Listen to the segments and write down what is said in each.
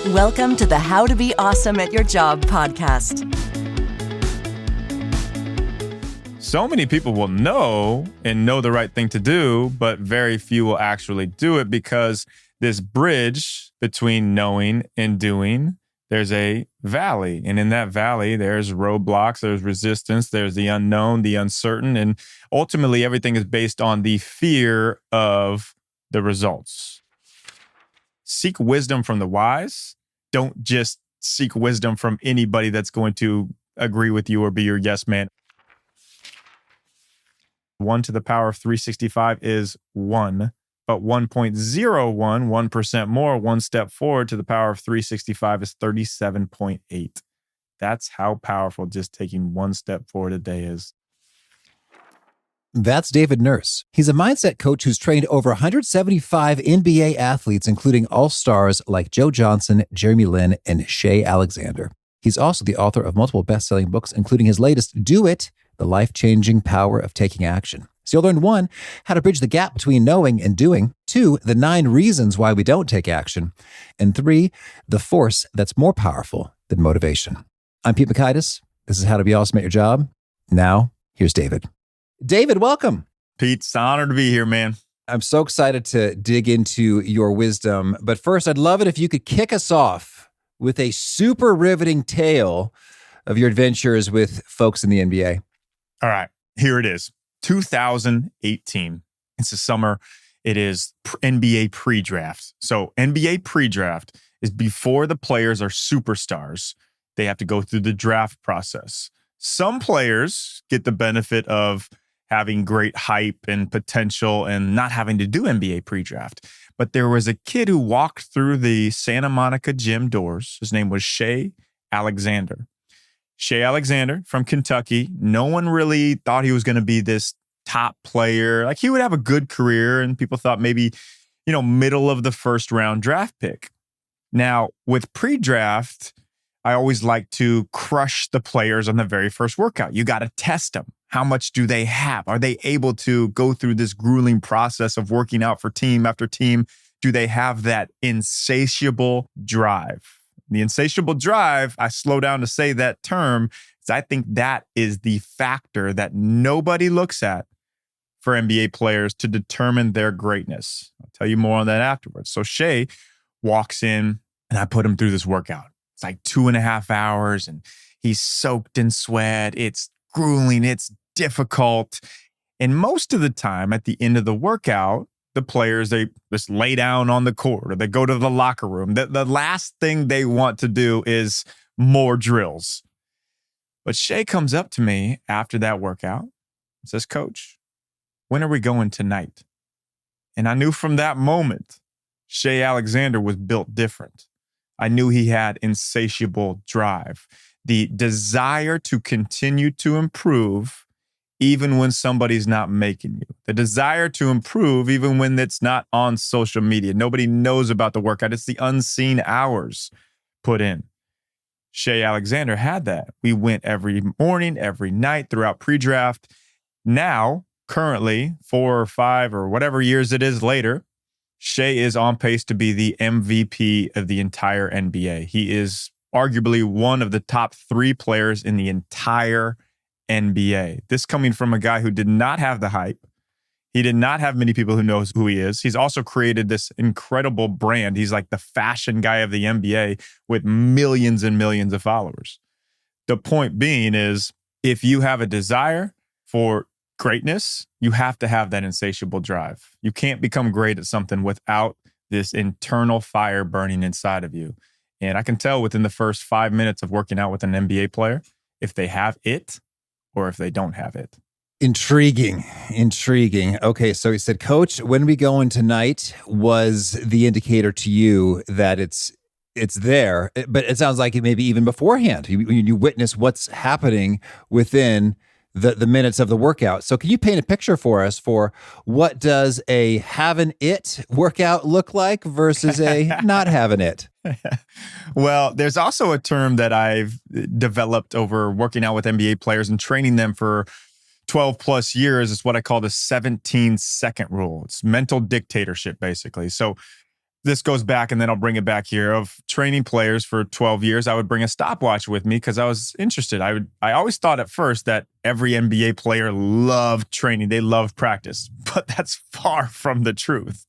Welcome to the How to Be Awesome at Your Job podcast. So many people will know and know the right thing to do, but very few will actually do it because this bridge between knowing and doing, there's a valley. And in that valley, there's roadblocks, there's resistance, there's the unknown, the uncertain. And ultimately, everything is based on the fear of the results. Seek wisdom from the wise. Don't just seek wisdom from anybody that's going to agree with you or be your yes man. 1 to the power of 365 is 1, but 1.01, 1% more, one step forward to the power of 365 is 37.8. That's how powerful just taking one step forward a day is. That's David Nurse. He's a mindset coach who's trained over 175 NBA athletes, including all-stars like Joe Johnson, Jeremy Lin, and Shai Alexander. He's also the author of multiple best-selling books, including his latest, Do It, The Life-Changing Power of Taking Action. So you'll learn 1, how to bridge the gap between knowing and doing, 2, the 9 reasons why we don't take action, and 3, the force that's more powerful than motivation. I'm Pete Makaitis. This is How to Be Awesome at Your Job. Now, here's David. David, welcome. Pete, it's an honor to be here, man. I'm so excited to dig into your wisdom. But first, I'd love it if you could kick us off with a super riveting tale of your adventures with folks in the NBA. All right, here it is. 2018. It's the summer. It is NBA pre-draft. So NBA pre-draft is before the players are superstars. They have to go through the draft process. Some players get the benefit of having great hype and potential and not having to do NBA pre-draft. But there was a kid who walked through the Santa Monica gym doors. His name was Shai Alexander. Shai Alexander from Kentucky. No one really thought he was going to be this top player. Like, he would have a good career, and people thought maybe, middle of the first round draft pick. Now, with pre-draft, I always like to crush the players on the very first workout. You got to test them. How much do they have? Are they able to go through this grueling process of working out for team after team? Do they have that insatiable drive? The insatiable drive, I slow down to say that term, because I think that is the factor that nobody looks at for NBA players to determine their greatness. I'll tell you more on that afterwards. So Shai walks in, and I put him through this workout. It's like 2.5 hours, and he's soaked in sweat. It's grueling. It's difficult. And most of the time at the end of the workout, the players, they just lay down on the court or they go to the locker room. The last thing they want to do is more drills. But Shai comes up to me after that workout and says, "Coach, when are we going tonight?" And I knew from that moment, Shai Alexander was built different. I knew he had insatiable drive, the desire to continue to improve even when somebody's not making you, the desire to improve even when it's not on social media. Nobody knows about the workout. It's the unseen hours put in. Shai Alexander had that. We went every morning, every night throughout pre-draft. Now, currently, 4 or 5 or whatever years it is later, Shai is on pace to be the MVP of the entire NBA. He is arguably one of the top 3 players in the entire NBA. This coming from a guy who did not have the hype. He did not have many people who knows who he is. He's also created this incredible brand. He's like the fashion guy of the NBA with millions and millions of followers. The point being is, if you have a desire for greatness, you have to have that insatiable drive. You can't become great at something without this internal fire burning inside of you. And I can tell within the first 5 minutes of working out with an NBA player, if they have it or if they don't have it. Intriguing. Okay, so he said, "Coach, when we go in tonight," was the indicator to you that it's there. But it sounds like it maybe even beforehand. You witness what's happening within the minutes of the workout. So can you paint a picture for us for what does a having it workout look like versus a not having it? Well, there's also a term that I've developed over working out with NBA players and training them for 12 plus years. It's what I call the 17-second rule. It's mental dictatorship, basically. So this goes back, and then I'll bring it back here, of training players for 12 years. I would bring a stopwatch with me because I was interested. I always thought at first that every NBA player loved training. They loved practice, but that's far from the truth.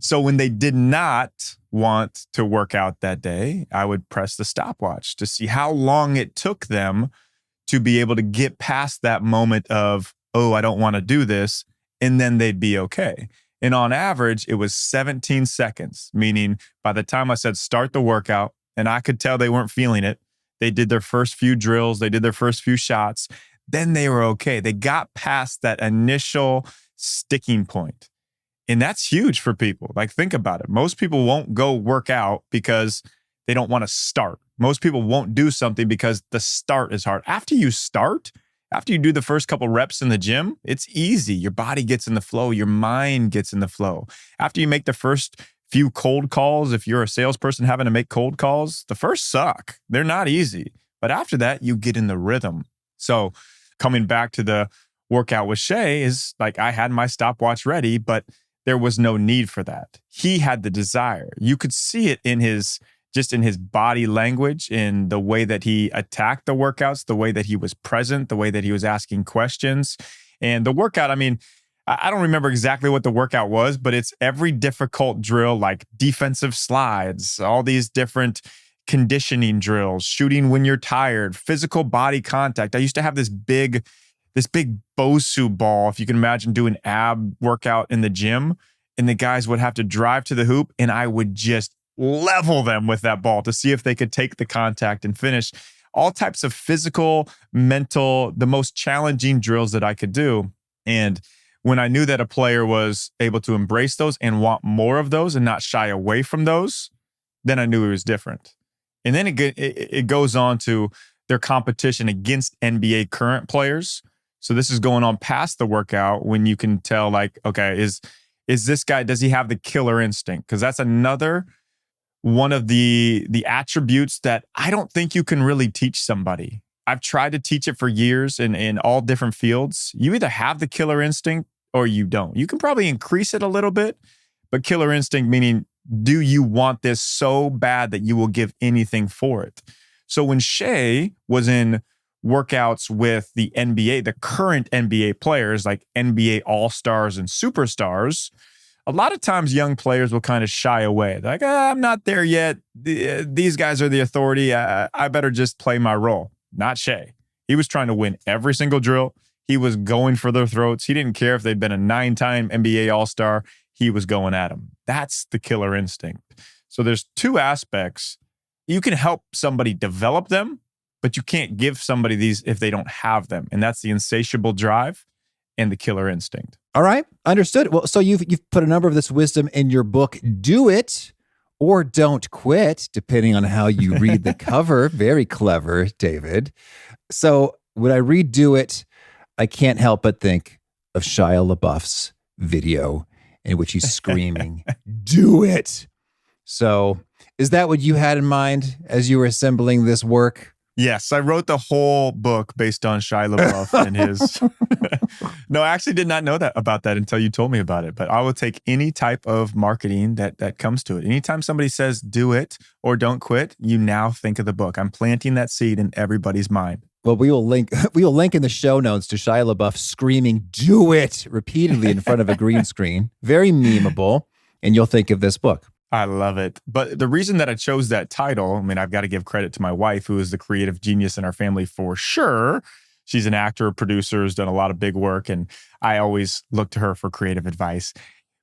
So when they did not want to work out that day, I would press the stopwatch to see how long it took them to be able to get past that moment of, oh, I don't want to do this. And then they'd be okay. And on average, it was 17 seconds, meaning by the time I said start the workout, and I could tell they weren't feeling it, they did their first few drills, they did their first few shots, then they were okay. They got past that initial sticking point. And that's huge for people. Like, think about it. Most people won't go work out because they don't want to start. Most people won't do something because the start is hard. After you start, after you do the first couple reps in the gym, it's easy. Your body gets in the flow. Your mind gets in the flow. After you make the first few cold calls, if you're a salesperson having to make cold calls, the first suck. They're not easy. But after that, you get in the rhythm. So coming back to the workout with Shai is like, I had my stopwatch ready, but there was no need for that. He had the desire. You could see it in his body language, in the way that he attacked the workouts, the way that he was present, the way that he was asking questions. And the workout, I mean, I don't remember exactly what the workout was, but it's every difficult drill, like defensive slides, all these different conditioning drills, shooting when you're tired, physical body contact. I used to have this big Bosu ball, if you can imagine doing ab workout in the gym, and the guys would have to drive to the hoop, and I would just level them with that ball to see if they could take the contact and finish. All types of physical, mental, the most challenging drills that I could do. And when I knew that a player was able to embrace those and want more of those and not shy away from those, then I knew it was different. And then it goes on to their competition against NBA current players. So this is going on past the workout, when you can tell, like, okay, is this guy, does he have the killer instinct? Because that's another one of the attributes that I don't think you can really teach somebody. I've tried to teach it for years in all different fields. You either have the killer instinct or you don't. You can probably increase it a little bit, but killer instinct meaning, do you want this so bad that you will give anything for it? So when Shai was in workouts with the NBA, the current NBA players, like NBA All-Stars and Superstars, a lot of times young players will kind of shy away. They're like, I'm not there yet. These guys are the authority. I better just play my role. Not Shai. He was trying to win every single drill. He was going for their throats. He didn't care if they'd been a 9-time NBA All-Star. He was going at them. That's the killer instinct. So there's two aspects. You can help somebody develop them, but you can't give somebody these if they don't have them. And that's the insatiable drive and the killer instinct. All right. Understood. Well, so you've put a number of this wisdom in your book, Do It or Don't Quit, depending on how you read the cover. Very clever, David. So when I read Do It, I can't help but think of Shia LaBeouf's video in which he's screaming, do it. So is that what you had in mind as you were assembling this work? Yes, I wrote the whole book based on Shia LaBeouf and his. No, I actually did not know about that until you told me about it. But I will take any type of marketing that comes to it. Anytime somebody says do it or don't quit, you now think of the book. I'm planting that seed in everybody's mind. Well, we will link in the show notes to Shia LaBeouf screaming "do it" repeatedly in front of a green screen. Very memeable, and you'll think of this book. I love it. But the reason that I chose that title, I mean, I've got to give credit to my wife, who is the creative genius in our family for sure. She's an actor, producer, has done a lot of big work, and I always look to her for creative advice.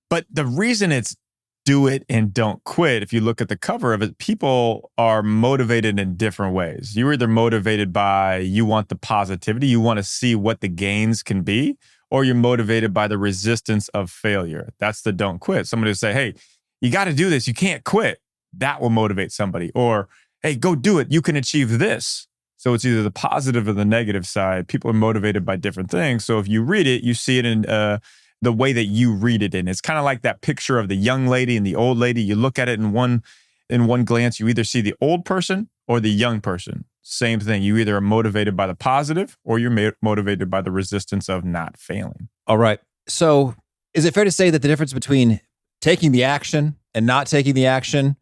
But the reason it's do it and don't quit, if you look at the cover of it, people are motivated in different ways. You're either motivated by you want the positivity, you want to see what the gains can be, or you're motivated by the resistance of failure. That's the don't quit. Somebody will say, hey, you got to do this. You can't quit. That will motivate somebody. Or, hey, go do it. You can achieve this. So it's either the positive or the negative side. People are motivated by different things. So if you read it, you see it in the way that you read it in. It's kind of like that picture of the young lady and the old lady. You look at it in one glance, you either see the old person or the young person. Same thing. You either are motivated by the positive or you're motivated by the resistance of not failing. All right. So is it fair to say that the difference between taking the action and not taking the action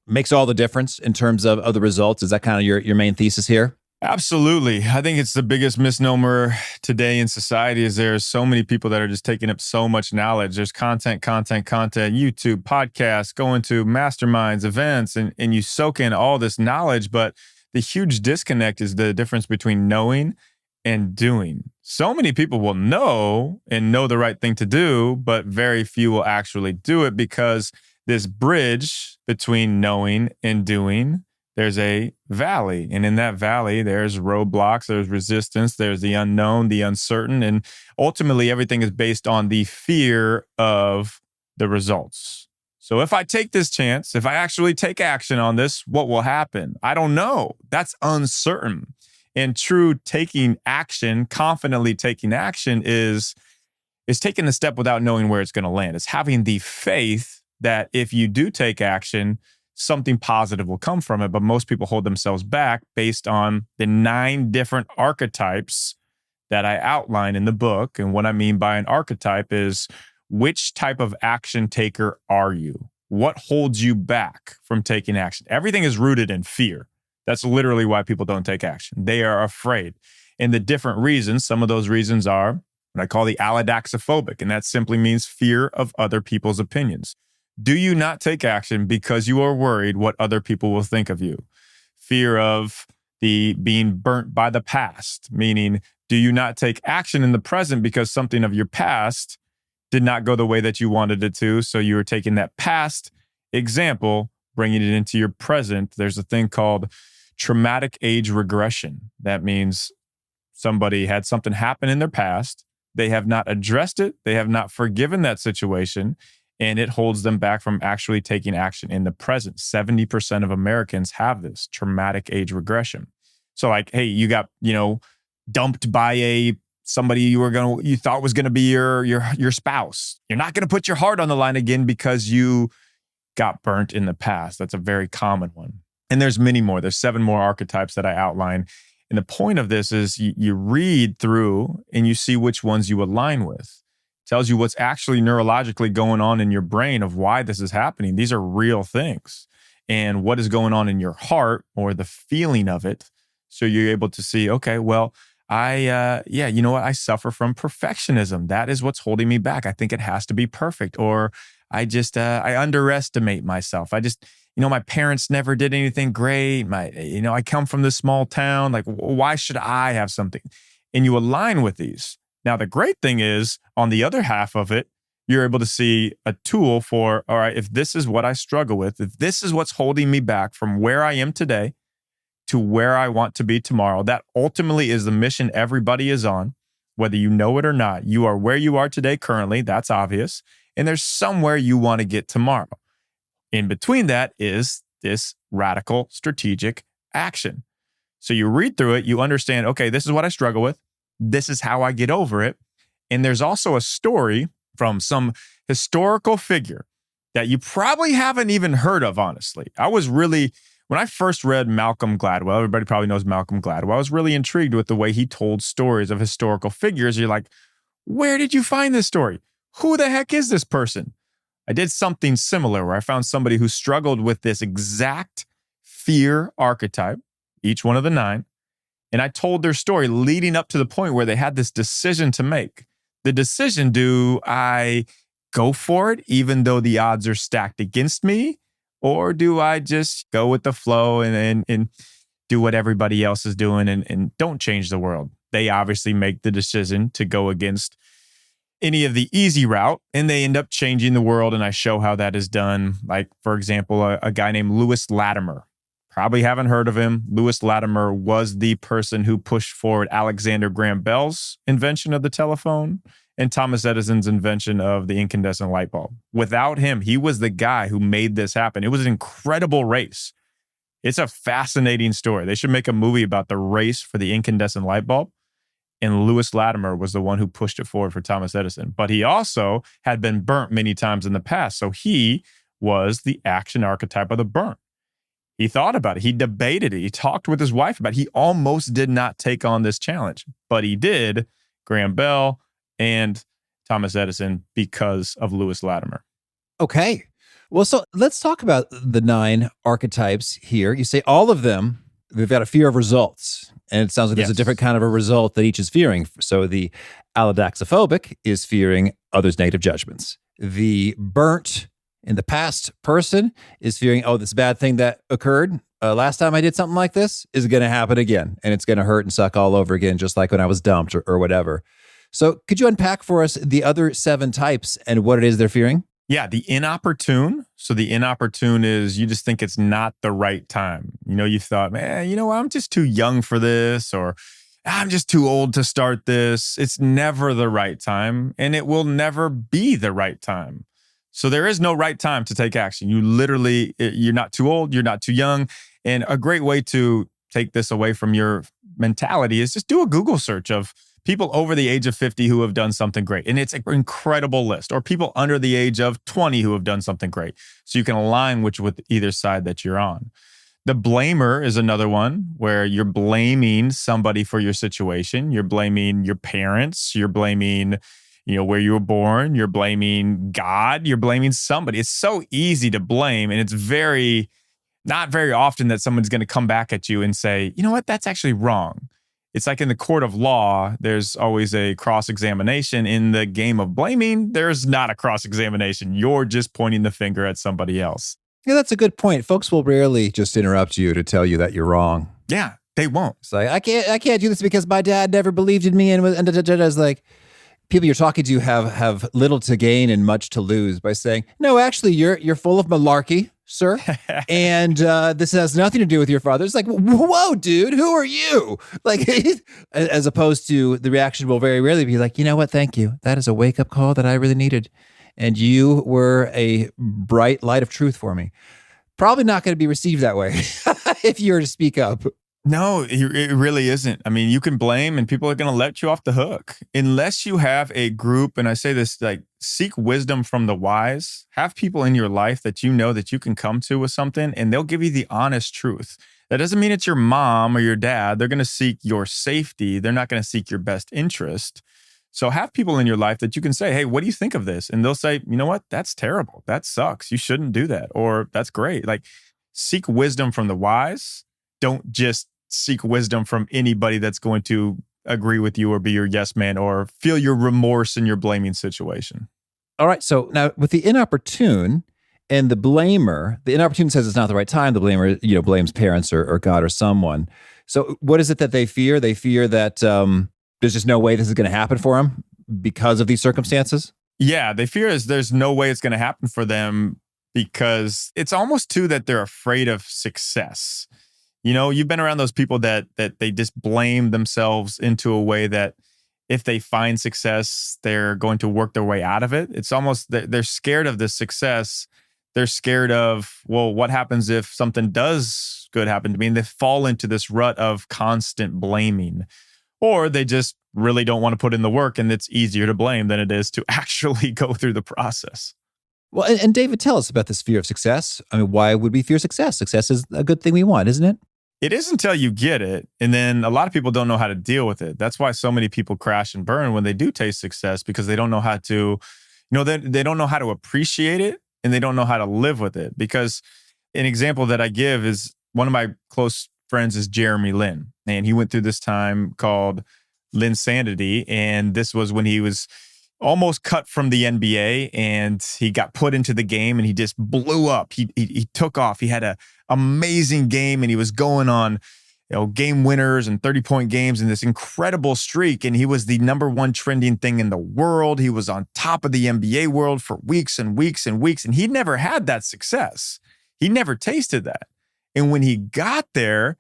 makes all the difference in terms of the results. Is that kind of your main thesis here? Absolutely. I think it's the biggest misnomer today in society is there's so many people that are just taking up so much knowledge. There's content, YouTube, podcasts, going to masterminds, events, and you soak in all this knowledge. But the huge disconnect is the difference between knowing and doing. So many people will know and know the right thing to do, but very few will actually do it because this bridge between knowing and doing, there's a valley. And in that valley, there's roadblocks, there's resistance, there's the unknown, the uncertain. And ultimately, everything is based on the fear of the results. So if I take this chance, if I actually take action on this, what will happen? I don't know. That's uncertain. And true taking action, confidently taking action is taking the step without knowing where it's going to land. It's having the faith that if you do take action, something positive will come from it. But most people hold themselves back based on the 9 different archetypes that I outline in the book. And what I mean by an archetype is which type of action taker are you? What holds you back from taking action? Everything is rooted in fear. That's literally why people don't take action. They are afraid. And the different reasons, some of those reasons are what I call the allodaxophobic, and that simply means fear of other people's opinions. Do you not take action because you are worried what other people will think of you? Fear of the being burnt by the past, meaning do you not take action in the present because something of your past did not go the way that you wanted it to, so you were taking that past example, bringing it into your present. There's a thing called traumatic age regression. That means somebody had something happen in their past. They have not addressed it. They have not forgiven that situation. And it holds them back from actually taking action in the present. 70% of Americans have this traumatic age regression. So like, hey, you got, dumped by somebody you thought was going to be your spouse. You're not going to put your heart on the line again because you got burnt in the past. That's a very common one. And there's many more. There's 7 more archetypes that I outline. And the point of this is you read through and you see which ones you align with. It tells you what's actually neurologically going on in your brain of why this is happening. These are real things. And what is going on in your heart or the feeling of it. So you're able to see, okay, well, you know what? I suffer from perfectionism. That is what's holding me back. I think it has to be perfect. Or I underestimate myself. My parents never did anything great. I come from this small town. Like, why should I have something? And you align with these. Now, the great thing is on the other half of it, you're able to see a tool for, all right, if this is what I struggle with, if this is what's holding me back from where I am today to where I want to be tomorrow, that ultimately is the mission everybody is on, whether you know it or not. You are where you are today currently. That's obvious. And there's somewhere you want to get tomorrow. In between that is this radical strategic action. So you read through it, you understand, okay, this is what I struggle with. This is how I get over it. And there's also a story from some historical figure that you probably haven't even heard of, honestly. When I first read Malcolm Gladwell, everybody probably knows Malcolm Gladwell, I was really intrigued with the way he told stories of historical figures. You're like, where did you find this story? Who the heck is this person? I did something similar where I found somebody who struggled with this exact fear archetype, each one of the 9, and I told their story leading up to the point where they had this decision to make. The decision, do I go for it even though the odds are stacked against me? Or do I just go with the flow and do what everybody else is doing and don't change the world? They obviously make the decision to go against any of the easy route, and they end up changing the world. And I show how that is done. Like, for example, a guy named Lewis Latimer. Probably haven't heard of him. Lewis Latimer was the person who pushed forward Alexander Graham Bell's invention of the telephone and Thomas Edison's invention of the incandescent light bulb. Without him, he was the guy who made this happen. It was an incredible race. It's a fascinating story. They should make a movie about the race for the incandescent light bulb. And Lewis Latimer was the one who pushed it forward for Thomas Edison. But he also had been burnt many times in the past. So he was the action archetype of the burnt. He thought about it. He debated it. He talked with his wife about it. He almost did not take on this challenge, but he did. Graham Bell and Thomas Edison because of Lewis Latimer. Okay. Well, so let's talk about the 9 archetypes here. You say all of them, they've got a fear of results. And it sounds like there's a different kind of a result that each is fearing. So the allodaxophobic is fearing others' negative judgments. The burnt in the past person is fearing, oh, this bad thing that occurred last time I did something like this is going to happen again. And it's going to hurt and suck all over again, just like when I was dumped or whatever. So could you unpack for us the other 7 types and what it is they're fearing? Yeah, the inopportune. So the inopportune is you just think it's not the right time. You thought, man, I'm just too young for this, or I'm just too old to start this. It's never the right time, and it will never be the right time. So there is no right time to take action. You're not too old, you're not too young. And a great way to take this away from your mentality is just do a Google search of people over the age of 50 who have done something great. And it's an incredible list. Or people under the age of 20 who have done something great. So you can align with either side that you're on. The blamer is another one where you're blaming somebody for your situation. You're blaming your parents. You're blaming, where you were born. You're blaming God. You're blaming somebody. It's so easy to blame. And it's not very often that someone's going to come back at you and say, you know what, that's actually wrong. It's like in the court of law, there's always a cross-examination. In the game of blaming, there's not a cross-examination. You're just pointing the finger at somebody else. Yeah, that's a good point. Folks will rarely just interrupt you to tell you that you're wrong. Yeah, they won't. It's like, I can't do this because my dad never believed in me. And it's like, people you're talking to have little to gain and much to lose by saying, no, actually, you're full of malarkey, sir. And this has nothing to do with your father. It's like, whoa, dude, who are you? Like, as opposed to the reaction will very rarely be like, you know what? Thank you. That is a wake-up call that I really needed. And you were a bright light of truth for me. Probably not going to be received that way if you were to speak up. No, it really isn't. I mean, you can blame and people are going to let you off the hook. Unless you have a group, and I say this, like, seek wisdom from the wise. Have people in your life that that you can come to with something, and they'll give you the honest truth. That doesn't mean it's your mom or your dad. They're going to seek your safety. They're not going to seek your best interest. So have people in your life that you can say, hey, what do you think of this? And they'll say, you know what? That's terrible. That sucks. You shouldn't do that. Or that's great. Like, seek wisdom from the wise. Don't just seek wisdom from anybody that's going to agree with you or be your yes man or feel your remorse in your blaming situation. All right. So now with the inopportune and the blamer, the inopportune says it's not the right time. The blamer, blames parents or God or someone. So what is it that they fear? They fear that there's just no way this is going to happen for them because of these circumstances? Yeah, they fear there's no way it's going to happen for them because it's almost too that they're afraid of success. You've been around those people that they just blame themselves into a way that if they find success, they're going to work their way out of it. It's almost they're scared of this success. They're scared of, well, what happens if something does good happen to me? And they fall into this rut of constant blaming. Or they just really don't want to put in the work, and it's easier to blame than it is to actually go through the process. Well, and David, tell us about this fear of success. I mean, why would we fear success? Success is a good thing we want, isn't it? It is until you get it. And then a lot of people don't know how to deal with it. That's why so many people crash and burn when they do taste success, because they don't know how to, they don't know how to appreciate it, and they don't know how to live with it. Because an example that I give is one of my close friends is Jeremy Lin. And he went through this time called Linsanity. And this was when he was almost cut from the NBA and he got put into the game and he just blew up. He took off. He had an amazing game and he was going on, game winners and 30-point games and this incredible streak. And he was the number one trending thing in the world. He was on top of the NBA world for weeks and weeks and weeks. And he never had that success. He never tasted that. And when he got there,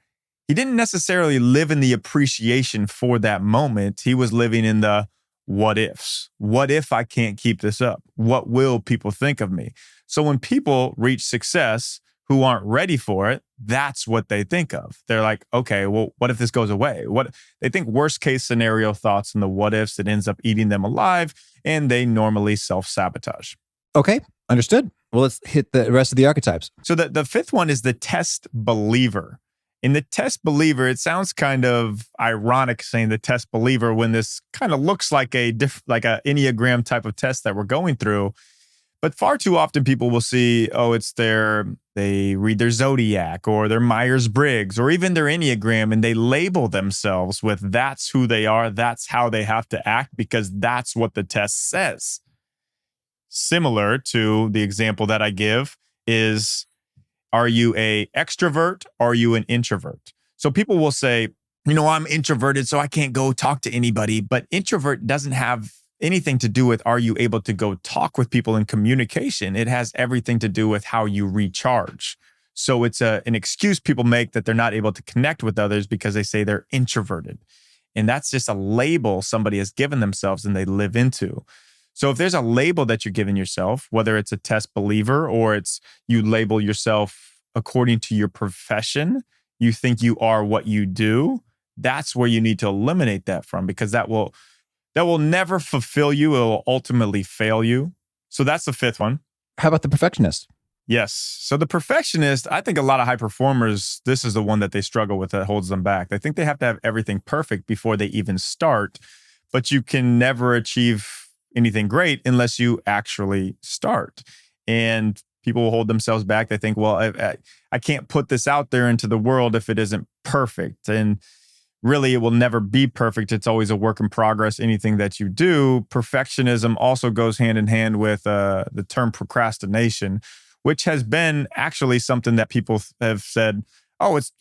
he didn't necessarily live in the appreciation for that moment. He was living in the what ifs. What if I can't keep this up? What will people think of me? So when people reach success who aren't ready for it, that's what they think of. They're like, okay, well, what if this goes away? What they think worst case scenario thoughts and the what ifs, it ends up eating them alive, and they normally self-sabotage. Okay, understood. Well, let's hit the rest of the archetypes. So the fifth one is the test believer. In the test believer, it sounds kind of ironic saying the test believer when this kind of looks like a Enneagram type of test that we're going through. But far too often people will see, they read their Zodiac or their Myers-Briggs or even their Enneagram, and they label themselves with that's who they are. That's how they have to act because that's what the test says. Similar to the example that I give is, are you an extrovert? Are you an introvert? So people will say, I'm introverted, so I can't go talk to anybody. But introvert doesn't have anything to do with, are you able to go talk with people in communication? It has everything to do with how you recharge. So it's an excuse people make that they're not able to connect with others because they say they're introverted. And that's just a label somebody has given themselves and they live into. So if there's a label that you're giving yourself, whether it's a test believer or it's you label yourself according to your profession, you think you are what you do, that's where you need to eliminate that from, because that will never fulfill you. It will ultimately fail you. So that's the fifth one. How about the perfectionist? Yes. So the perfectionist, I think a lot of high performers, this is the one that they struggle with that holds them back. They think they have to have everything perfect before they even start, but you can never achieve anything great unless you actually start. And people will hold themselves back. They think, well, I can't put this out there into the world if it isn't perfect. And really, it will never be perfect. It's always a work in progress. Anything that you do, perfectionism also goes hand in hand with the term procrastination, which has been actually something that people have said, oh, it's,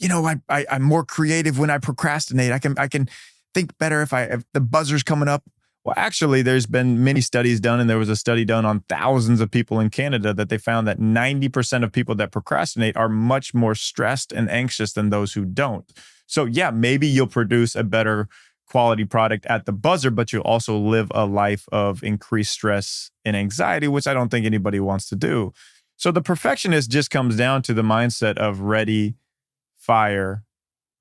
I'm more creative when I procrastinate. I can think better if the buzzer's coming up. Well, actually, there's been many studies done, and there was a study done on thousands of people in Canada that they found that 90% of people that procrastinate are much more stressed and anxious than those who don't. So yeah, maybe you'll produce a better quality product at the buzzer, but you'll also live a life of increased stress and anxiety, which I don't think anybody wants to do. So the perfectionist just comes down to the mindset of ready, fire,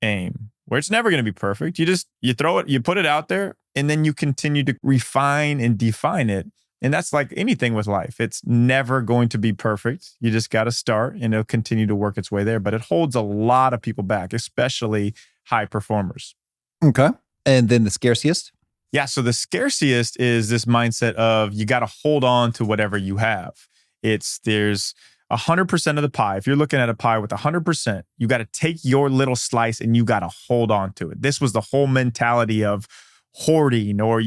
aim, where it's never going to be perfect. You throw it, you put it out there, and then you continue to refine and define it. And that's like anything with life. It's never going to be perfect. You just got to start and it'll continue to work its way there. But it holds a lot of people back, especially high performers. Okay. And then the scarciest? Yeah. So the scarciest is this mindset of you got to hold on to whatever you have. There's 100% of the pie. If you're looking at a pie with 100%, you got to take your little slice and you got to hold on to it. This was the whole mentality of hoarding, or,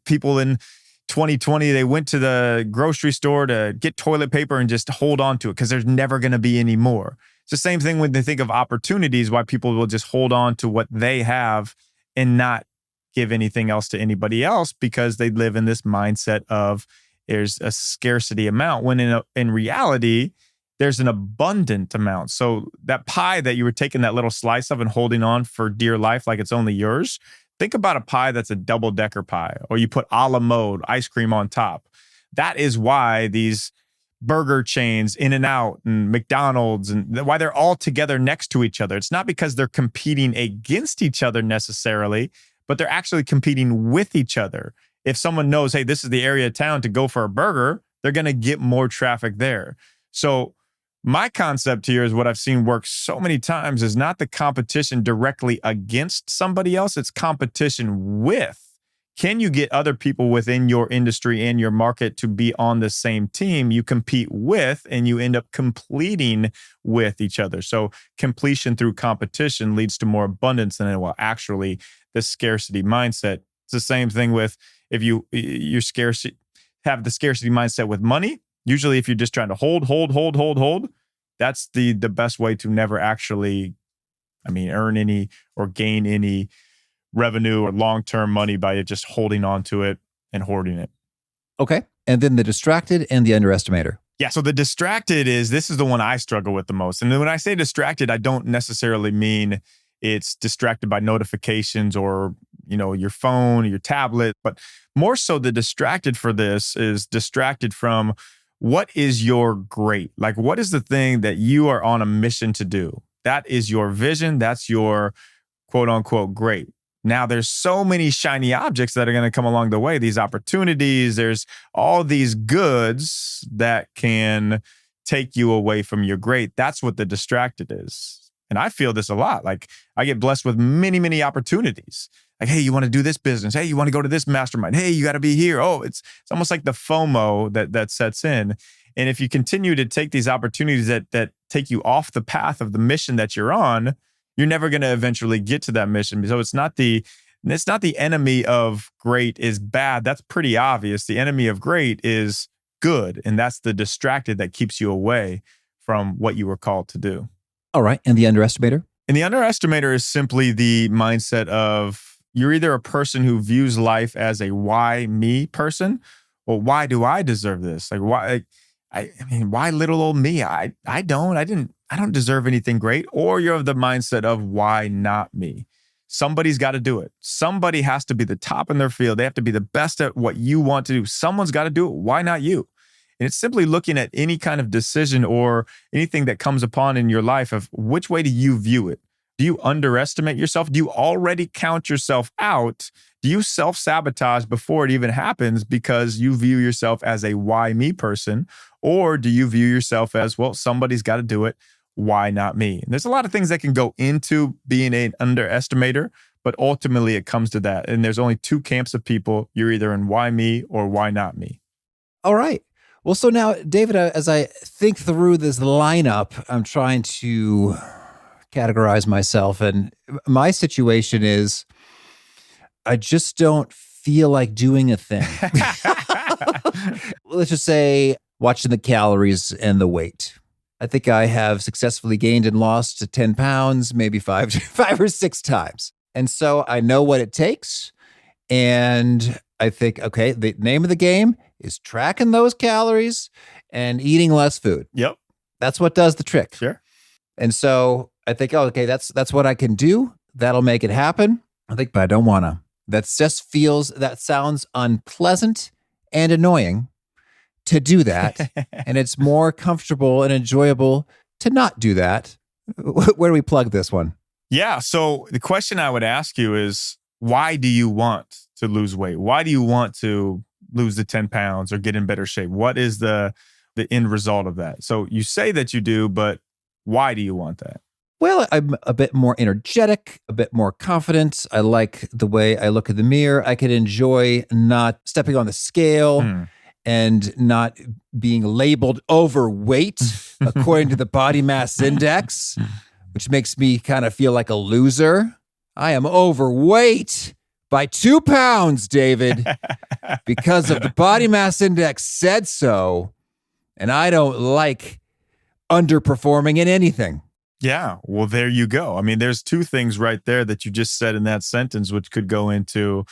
people in 2020, they went to the grocery store to get toilet paper and just hold on to it because there's never going to be any more. It's the same thing when they think of opportunities, why people will just hold on to what they have and not give anything else to anybody else because they live in this mindset of there's a scarcity amount, when in reality, there's an abundant amount. So that pie that you were taking that little slice of and holding on for dear life like it's only yours, think about a pie that's a double-decker pie, or you put a la mode ice cream on top. That is why these burger chains, In-N-Out and McDonald's, and why they're all together next to each other. It's not because they're competing against each other necessarily, but they're actually competing with each other. If someone knows, hey, this is the area of town to go for a burger, they're going to get more traffic there. So my concept here is what I've seen work so many times is not the competition directly against somebody else. It's competition with. Can you get other people within your industry and your market to be on the same team? You compete with, and you end up completing with each other. So completion through competition leads to more abundance than it will actually the scarcity mindset. It's the same thing with if you're have the scarcity mindset with money. Usually if you're just trying to hold, that's the best way to never actually, earn any or gain any revenue or long-term money by just holding on to it and hoarding it. Okay. And then the distracted and the underestimator. Yeah. So the distracted this is the one I struggle with the most. And then when I say distracted, I don't necessarily mean it's distracted by notifications or, your phone or your tablet, but more so the distracted for this is distracted from what is your great? Like, what is the thing that you are on a mission to do? That is your vision. That's your quote unquote great. Now, there's so many shiny objects that are going to come along the way, these opportunities. There's all these goods that can take you away from your great. That's what the distracted is. And I feel this a lot. Like, I get blessed with many, many opportunities Like, hey, you want to do this business? Hey, you want to go to this mastermind? Hey, you got to be here. Oh, it's almost like the FOMO that sets in. And if you continue to take these opportunities that take you off the path of the mission that you're on, you're never going to eventually get to that mission. So it's not the enemy of great is bad. That's pretty obvious. The enemy of great is good. And that's the distracted that keeps you away from what you were called to do. All right. And the underestimator? And the underestimator is simply the mindset of you're either a person who views life as a why me person, or why do I deserve this? Like, why? I mean, why little old me? I don't deserve anything great. Or you're of the mindset of why not me? Somebody's got to do it. Somebody has to be the top in their field. They have to be the best at what you want to do. Someone's got to do it. Why not you? And it's simply looking at any kind of decision or anything that comes upon in your life of which way do you view it? Do you underestimate yourself? Do you already count yourself out? Do you self-sabotage before it even happens because you view yourself as a why me person? Or do you view yourself as, well, somebody's got to do it. Why not me? And there's a lot of things that can go into being an underestimator, but ultimately it comes to that. And there's only two camps of people. You're either in why me or why not me. All right. Well, so now, David, as I think through this lineup, I'm trying to categorize myself. And my situation is I just don't feel like doing a thing. Let's just say watching the calories and the weight. I think I have successfully gained and lost 10 pounds, maybe five or six times. And so I know what it takes. And I think, okay, the name of the game is tracking those calories and eating less food. Yep. That's what does the trick. Sure. And so I think, oh, okay, that's what I can do. That'll make it happen. I think, but I don't want to. That sounds unpleasant and annoying to do that. And it's more comfortable and enjoyable to not do that. Where do we plug this one? Yeah. So the question I would ask you is, why do you want to lose weight? Why do you want to lose the 10 pounds or get in better shape? What is the end result of that? So you say that you do, but why do you want that? Well, I'm a bit more energetic, a bit more confident. I like the way I look in the mirror. I can enjoy not stepping on the scale and not being labeled overweight according to the body mass index, which makes me kind of feel like a loser. I am overweight by 2 pounds, David, because of the body mass index said so. And I don't like underperforming in anything. Yeah, well, there you go. I mean, there's two things right there that you just said in that sentence, which could go into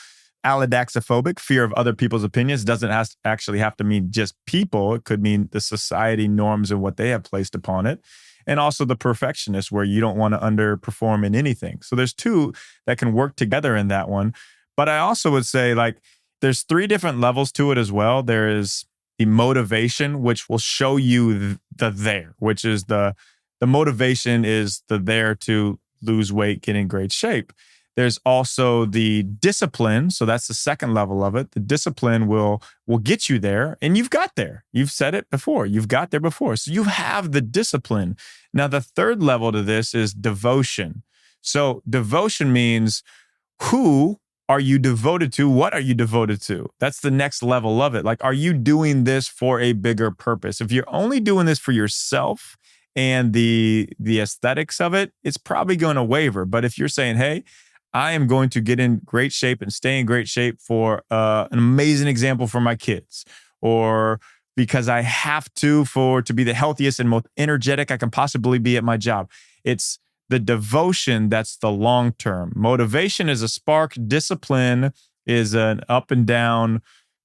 allodaxophobic, fear of other people's opinions. It doesn't actually have to mean just people. It could mean the society norms and what they have placed upon it. And also the perfectionist, where you don't want to underperform in anything. So there's two that can work together in that one. But I also would say, like, there's 3 different levels to it as well. There is the motivation, which will show you the there, which is the motivation is the there to lose weight, get in great shape. There's also the discipline. So that's the second level of it. The discipline will get you there, and you've got there. You've said it before. You've got there before. So you have the discipline. Now, the third level to this is devotion. So devotion means, who are you devoted to? What are you devoted to? That's the next level of it. Like, are you doing this for a bigger purpose? If you're only doing this for yourself and the aesthetics of it, it's probably going to waver. But if you're saying, hey, I am going to get in great shape and stay in great shape for an amazing example for my kids, or because I have to be the healthiest and most energetic I can possibly be at my job. It's the devotion that's the long term. Motivation is a spark. Discipline is an up and down,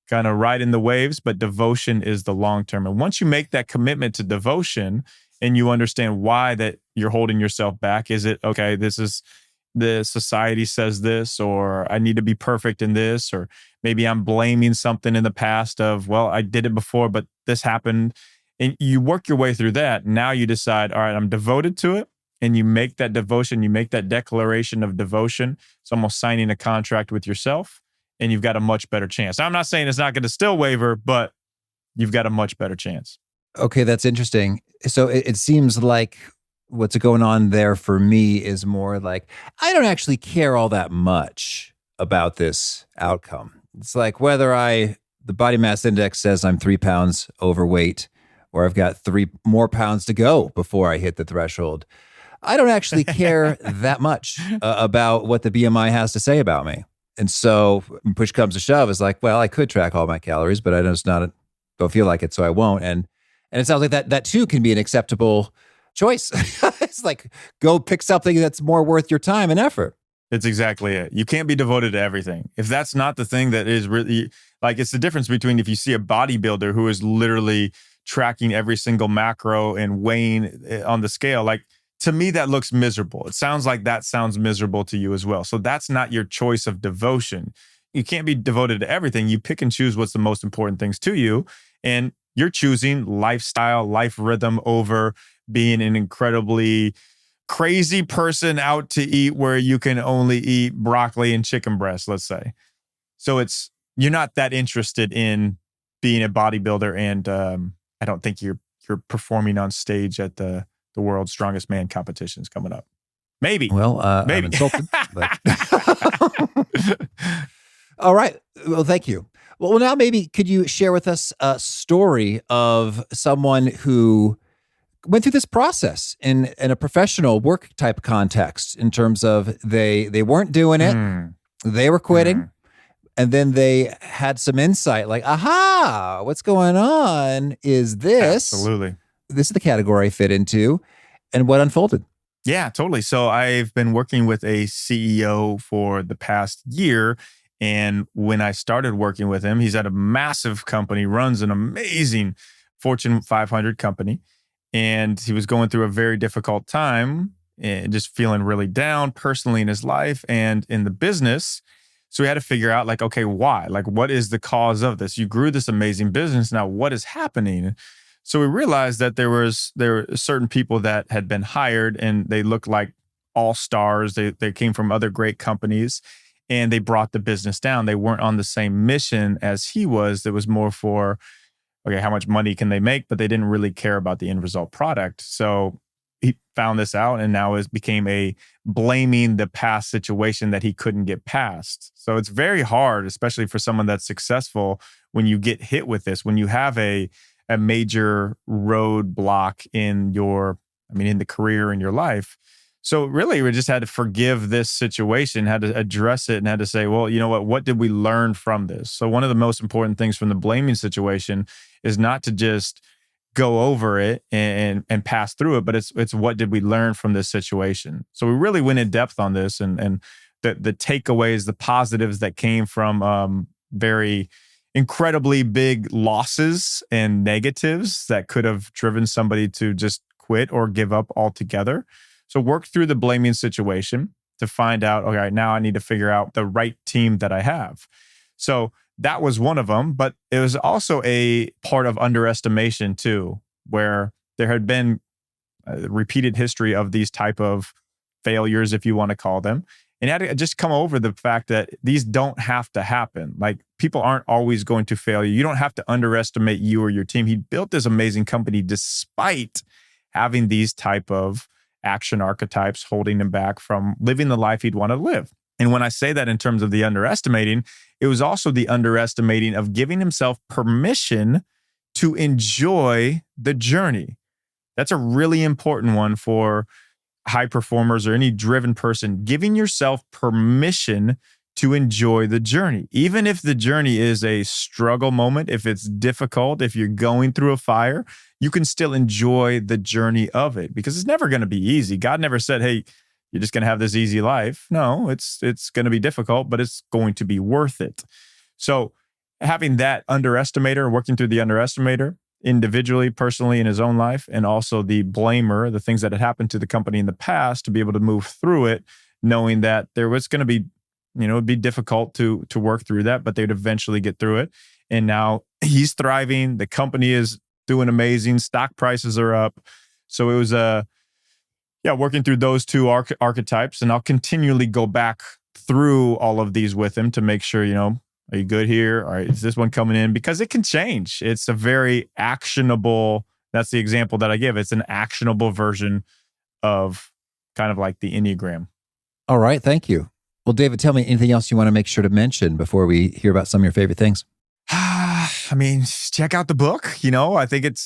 kind of riding the waves, but devotion is the long term. And once you make that commitment to devotion and you understand why that you're holding yourself back, is it, okay, this is the society says this, or I need to be perfect in this, or maybe I'm blaming something in the past of, well, I did it before, but this happened. And you work your way through that. Now you decide, all right, I'm devoted to it. And you make that devotion, you make that declaration of devotion. It's almost signing a contract with yourself, and you've got a much better chance. Now, I'm not saying it's not going to still waver, but you've got a much better chance. Okay, that's interesting. So it seems like what's going on there for me is more like, I don't actually care all that much about this outcome. It's like whether the body mass index says I'm 3 pounds overweight, or I've got 3 more pounds to go before I hit the threshold. I don't actually care that much about what the BMI has to say about me. And so when push comes to shove, it's like, well, I could track all my calories, but I just don't feel like it, so I won't. And it sounds like that too can be an acceptable choice. It's like, go pick something that's more worth your time and effort. It's exactly it. You can't be devoted to everything. If that's not the thing that is really, like, it's the difference between if you see a bodybuilder who is literally tracking every single macro and weighing on the scale, like, to me, that looks miserable. It sounds like that sounds miserable to you as well. So that's not your choice of devotion. You can't be devoted to everything. You pick and choose what's the most important things to you. And you're choosing lifestyle, life rhythm over being an incredibly crazy person out to eat where you can only eat broccoli and chicken breast, let's say. So you're not that interested in being a bodybuilder. And I don't think you're performing on stage at the world's strongest man competitions coming up. Maybe. Well, maybe. I'm insulted. But all right. Well, thank you. Well, now maybe could you share with us a story of someone who went through this process in a professional work type context, in terms of they weren't doing it, they were quitting, and then they had some insight like, aha, what's going on is this. Absolutely. This is the category I fit into, and what unfolded. Yeah, totally. So I've been working with a CEO for the past year. And when I started working with him, he's at a massive company, runs an amazing Fortune 500 company. And he was going through a very difficult time and just feeling really down personally in his life and in the business. So we had to figure out, like, okay, why? Like, what is the cause of this? You grew this amazing business. Now, what is happening? So we realized that there were certain people that had been hired and they looked like all stars. They came from other great companies and they brought the business down. They weren't on the same mission as he was. It was more for, okay, how much money can they make? But they didn't really care about the end result product. So he found this out and now became a blaming the past situation that he couldn't get past. So it's very hard, especially for someone that's successful, when you get hit with this, when you have a major roadblock in the career in your life. So really, we just had to forgive this situation, had to address it, and had to say, well, you know what did we learn from this? So one of the most important things from the blaming situation is not to just go over it and pass through it, but it's what did we learn from this situation? So we really went in depth on this and the takeaways, the positives that came from very incredibly big losses and negatives that could have driven somebody to just quit or give up altogether. So work through the blaming situation to find out, okay, now I need to figure out the right team that I have. So that was one of them, but it was also a part of underestimation too, where there had been a repeated history of these type of failures, if you want to call them. And had to just come over the fact that these don't have to happen. Like, people aren't always going to fail you. You don't have to underestimate you or your team. He built this amazing company despite having these type of action archetypes holding him back from living the life he'd want to live. And when I say that in terms of the underestimating, it was also the underestimating of giving himself permission to enjoy the journey. That's a really important one for high performers or any driven person, giving yourself permission to enjoy the journey. Even if the journey is a struggle moment, if it's difficult, if you're going through a fire, you can still enjoy the journey of it, because it's never going to be easy. God never said, hey, you're just going to have this easy life. No, it's going to be difficult, but it's going to be worth it. So having that underestimator, working through the underestimator, individually, personally in his own life, and also the blamer, the things that had happened to the company in the past, to be able to move through it, knowing that there was going to be, it'd be difficult to work through that, but they'd eventually get through it. And now he's thriving. The company is doing amazing. Stock prices are up. So it was working through those two archetypes. And I'll continually go back through all of these with him to make sure, are you good here? All right, is this one coming in? Because it can change. It's a very actionable, that's the example that I give. It's an actionable version of kind of like the Enneagram. All right, thank you. Well, David, tell me anything else you want to make sure to mention before we hear about some of your favorite things. I mean, check out the book. I think it's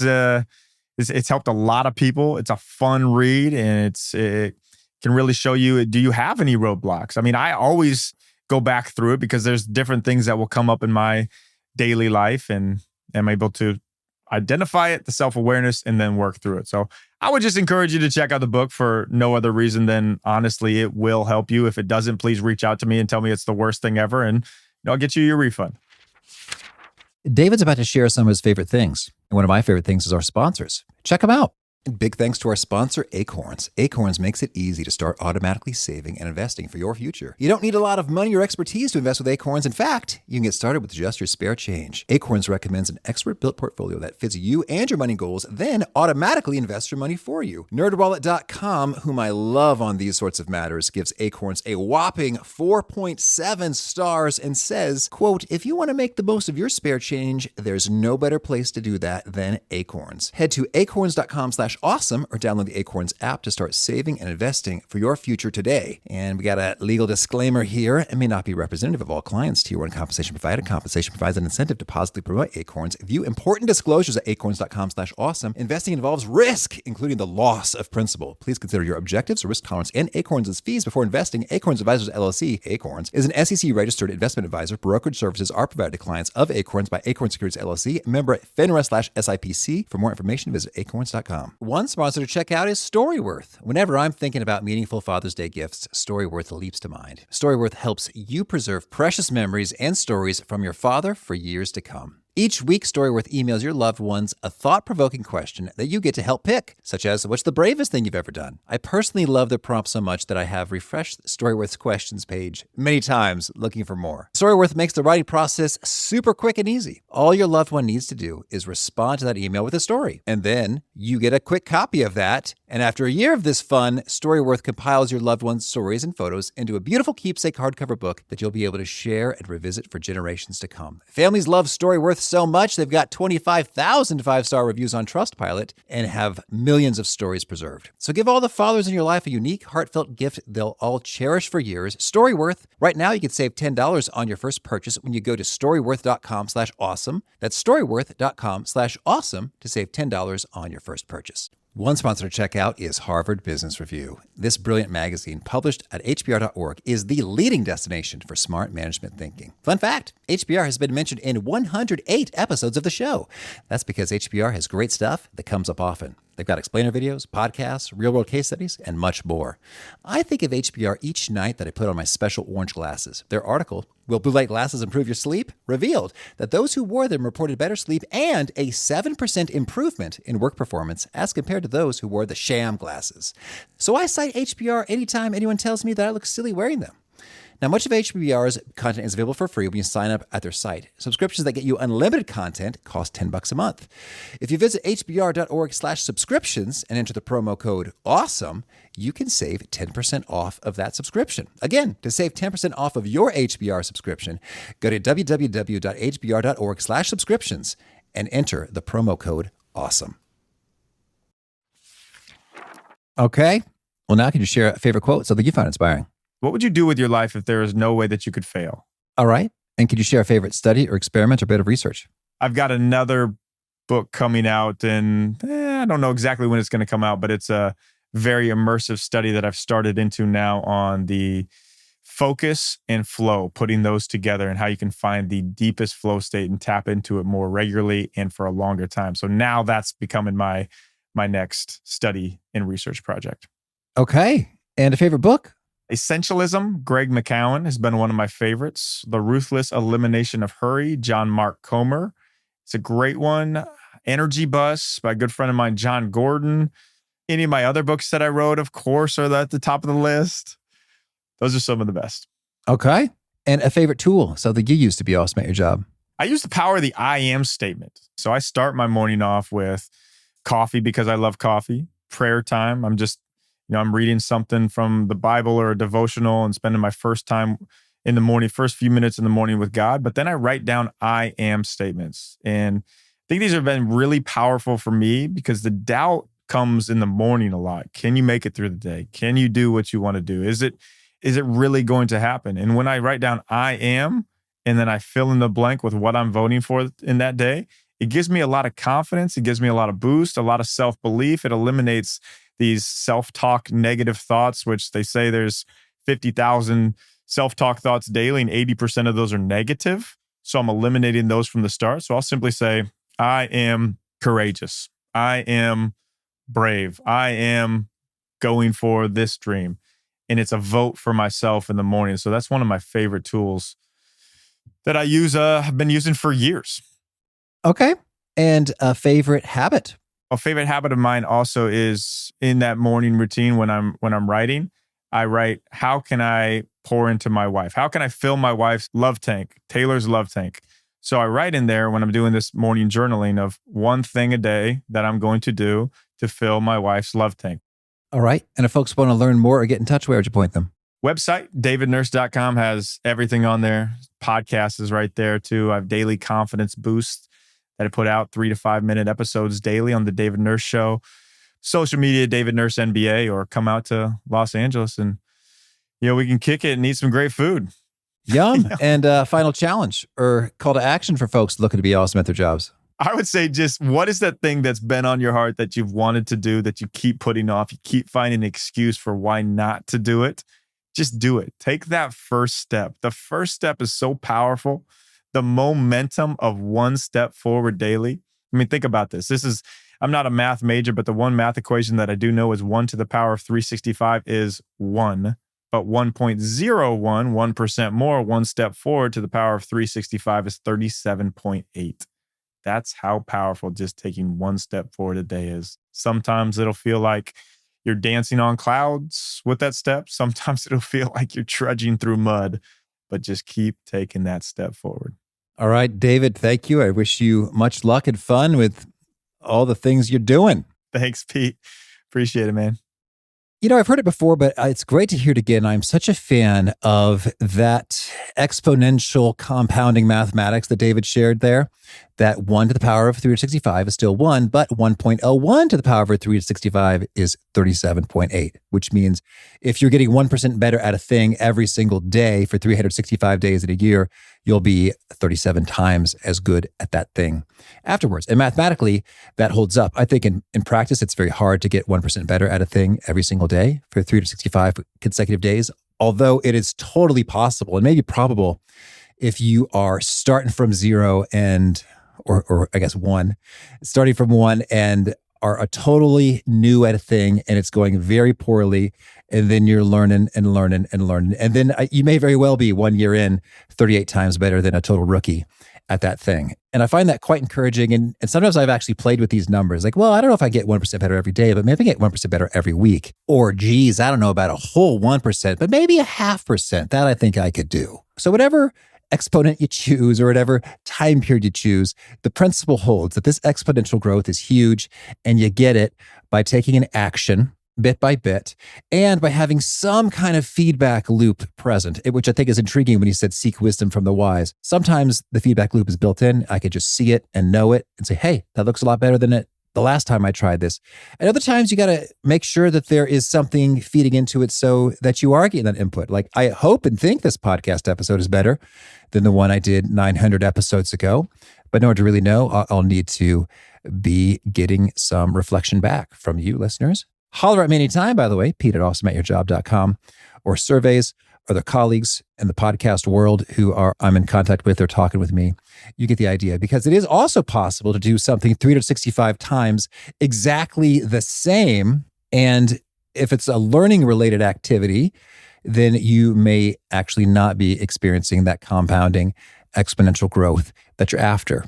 helped a lot of people. It's a fun read, and it can really show you, do you have any roadblocks? I mean, I always go back through it because there's different things that will come up in my daily life, and I'm able to identify it, the self-awareness, and then work through it. So I would just encourage you to check out the book for no other reason than, honestly, it will help you. If it doesn't, please reach out to me and tell me it's the worst thing ever, and I'll get you your refund. David's about to share some of his favorite things. And one of my favorite things is our sponsors. Check them out. Big thanks to our sponsor, Acorns. Acorns makes it easy to start automatically saving and investing for your future. You don't need a lot of money or expertise to invest with Acorns. In fact, you can get started with just your spare change. Acorns recommends an expert-built portfolio that fits you and your money goals, then automatically invests your money for you. NerdWallet.com, whom I love on these sorts of matters, gives Acorns a whopping 4.7 stars and says, quote, if you want to make the most of your spare change, there's no better place to do that than Acorns. Head to acorns.com/awesome or download the Acorns app to start saving and investing for your future today. And we got a legal disclaimer here. It may not be representative of all clients. Tier 1 compensation provided. Compensation provides an incentive to positively promote Acorns. View important disclosures at acorns.com/awesome. Investing involves risk, including the loss of principal. Please consider your objectives, risk tolerance, and Acorns' fees before investing. Acorns Advisors LLC, Acorns, is an SEC-registered investment advisor. Brokerage services are provided to clients of Acorns by Acorns Securities LLC, member FINRA/SIPC. For more information, visit acorns.com. One sponsor to check out is Storyworth. Whenever I'm thinking about meaningful Father's Day gifts, Storyworth leaps to mind. Storyworth helps you preserve precious memories and stories from your father for years to come. Each week, Storyworth emails your loved ones a thought-provoking question that you get to help pick, such as, what's the bravest thing you've ever done? I personally love the prompt so much that I have refreshed Storyworth's questions page many times looking for more. Storyworth makes the writing process super quick and easy. All your loved one needs to do is respond to that email with a story, and then you get a quick copy of that. And after a year of this fun, Storyworth compiles your loved one's stories and photos into a beautiful keepsake hardcover book that you'll be able to share and revisit for generations to come. Families love Storyworth so much, they've got 25,000 five-star reviews on Trustpilot and have millions of stories preserved. So give all the fathers in your life a unique, heartfelt gift they'll all cherish for years. Storyworth. Right now, you can save $10 on your first purchase when you go to storyworth.com/awesome. That's storyworth.com/awesome to save $10 on your first purchase. One sponsor to check out is Harvard Business Review. This brilliant magazine, published at hbr.org, is the leading destination for smart management thinking. Fun fact, HBR has been mentioned in 108 episodes of the show. That's because HBR has great stuff that comes up often. They've got explainer videos, podcasts, real-world case studies, and much more. I think of HBR each night that I put on my special orange glasses. Their article, Will Blue Light Glasses Improve Your Sleep?, revealed that those who wore them reported better sleep and a 7% improvement in work performance as compared to those who wore the sham glasses. So I cite HBR anytime anyone tells me that I look silly wearing them. Now, much of HBR's content is available for free when you sign up at their site. Subscriptions that get you unlimited content cost $10 a month. If you visit hbr.org/subscriptions and enter the promo code AWESOME, you can save 10% off of that subscription. Again, to save 10% off of your HBR subscription, go to www.hbr.org/subscriptions and enter the promo code AWESOME. Okay. Well, now can you share a favorite quote, something you found inspiring? What would you do with your life if there is no way that you could fail? All right. And could you share a favorite study or experiment or bit of research? I've got another book coming out, and I don't know exactly when it's going to come out, but it's a very immersive study that I've started into now on the focus and flow, putting those together and how you can find the deepest flow state and tap into it more regularly and for a longer time. So now that's becoming my next study and research project. Okay. And a favorite book? Essentialism, Greg McKeown, has been one of my favorites. The Ruthless Elimination of Hurry, John Mark Comer. It's a great one. Energy Bus by a good friend of mine, John Gordon. Any of my other books that I wrote, of course, are at the top of the list. Those are some of the best. Okay. And a favorite tool, something you use to be awesome at your job? I use the power of the I am statement. So I start my morning off with coffee because I love coffee. Prayer time. I'm reading something from the Bible or a devotional and spending my first time in the morning, first few minutes in the morning with God. But then I write down I am statements. And I think these have been really powerful for me because the doubt comes in the morning a lot. Can you make it through the day? Can you do what you want to do? Is it is it really going to happen? And when I write down I am, and then I fill in the blank with what I'm voting for in that day, it gives me a lot of confidence. It gives me a lot of boost, a lot of self-belief. It eliminates these self-talk negative thoughts, which they say there's 50,000 self-talk thoughts daily, and 80% of those are negative. So I'm eliminating those from the start. So I'll simply say, I am courageous. I am brave. I am going for this dream. And it's a vote for myself in the morning. So that's one of my favorite tools that I use, have been using for years. Okay. And a favorite habit? A favorite habit of mine also is in that morning routine when I'm writing, I write, how can I pour into my wife? How can I fill my wife's love tank, Taylor's love tank? So I write in there when I'm doing this morning journaling of one thing a day that I'm going to do to fill my wife's love tank. All right. And if folks want to learn more or get in touch, where would you point them? Website, davidnurse.com, has everything on there. Podcast is right there too. I have daily confidence boosts that I put out 3 to 5 minute episodes daily on the David Nurse Show. Social media, David Nurse NBA, or come out to Los Angeles and, we can kick it and eat some great food. Yum. And final challenge or call to action for folks looking to be awesome at their jobs. I would say just what is that thing that's been on your heart that you've wanted to do that you keep putting off? You keep finding an excuse for why not to do it. Just do it. Take that first step. The first step is so powerful. The momentum of one step forward daily. I mean, think about this. I'm not a math major, but the one math equation that I do know is 1 to the power of 365 is 1. But 1.01, 1% more, one step forward to the power of 365 is 37.8. That's how powerful just taking one step forward a day is. Sometimes it'll feel like you're dancing on clouds with that step. Sometimes it'll feel like you're trudging through mud, but just keep taking that step forward. All right, David, thank you. I wish you much luck and fun with all the things you're doing. Thanks, Pete. Appreciate it, man. I've heard it before, but it's great to hear it again. I'm such a fan of that exponential compounding mathematics that David shared there. That 1 to the power of 365 is still 1, but 1.01 to the power of 365 is 37.8, which means if you're getting 1% better at a thing every single day for 365 days in a year, you'll be 37 times as good at that thing afterwards. And mathematically, that holds up. I think in practice, it's very hard to get 1% better at a thing every single day for 365 consecutive days, although it is totally possible and maybe probable if you are starting from 0 or I guess 1, starting from 1 and are a totally new at a thing and it's going very poorly. And then you're learning and learning and learning. And then you may very well be 1 year in 38 times better than a total rookie at that thing. And I find that quite encouraging. And sometimes I've actually played with these numbers. Like, well, I don't know if I get 1% better every day, but maybe I get 1% better every week. Or geez, I don't know about a whole 1%, but maybe a 0.5%. That I think I could do. So whatever exponent you choose or whatever time period you choose, the principle holds that this exponential growth is huge and you get it by taking an action bit by bit and by having some kind of feedback loop present, which I think is intriguing when he said seek wisdom from the wise. Sometimes the feedback loop is built in. I could just see it and know it and say, hey, that looks a lot better than it the last time I tried this. And other times you got to make sure that there is something feeding into it so that you are getting that input. Like I hope and think this podcast episode is better than the one I did 900 episodes ago. But in order to really know, I'll need to be getting some reflection back from you listeners. Holler at me anytime, by the way, Pete at awesomeatyourjob.com, or surveys, other colleagues in the podcast world who I'm in contact with or talking with me. You get the idea, because it is also possible to do something 365 times exactly the same. And if it's a learning related activity, then you may actually not be experiencing that compounding exponential growth that you're after.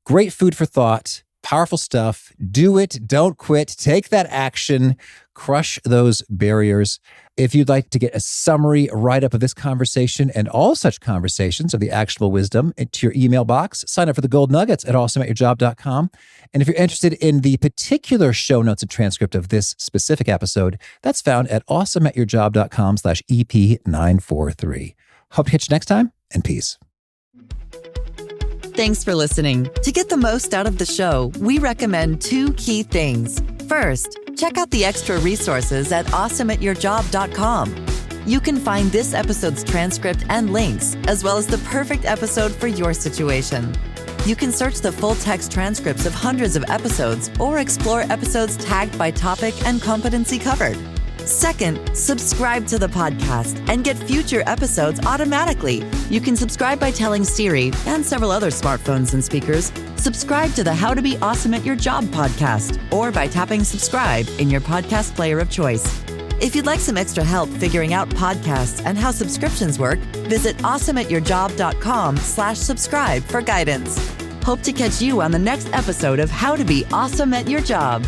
Great food for thought. Powerful stuff. Do it. Don't quit. Take that action. Crush those barriers. If you'd like to get a summary write-up of this conversation and all such conversations of the actionable wisdom into your email box, sign up for the gold nuggets at awesomeatyourjob.com. And if you're interested in the particular show notes and transcript of this specific episode, that's found at awesomeatyourjob.com/EP943. Hope to catch you next time, and peace. Thanks for listening. To get the most out of the show, we recommend 2 key things. First, check out the extra resources at awesomeatyourjob.com. You can find this episode's transcript and links, as well as the perfect episode for your situation. You can search the full text transcripts of hundreds of episodes or explore episodes tagged by topic and competency covered. Second, subscribe to the podcast and get future episodes automatically. You can subscribe by telling Siri and several other smartphones and speakers, subscribe to the How to Be Awesome at Your Job podcast, or by tapping subscribe in your podcast player of choice. If you'd like some extra help figuring out podcasts and how subscriptions work, visit awesomeatyourjob.com/subscribe for guidance. Hope to catch you on the next episode of How to Be Awesome at Your Job.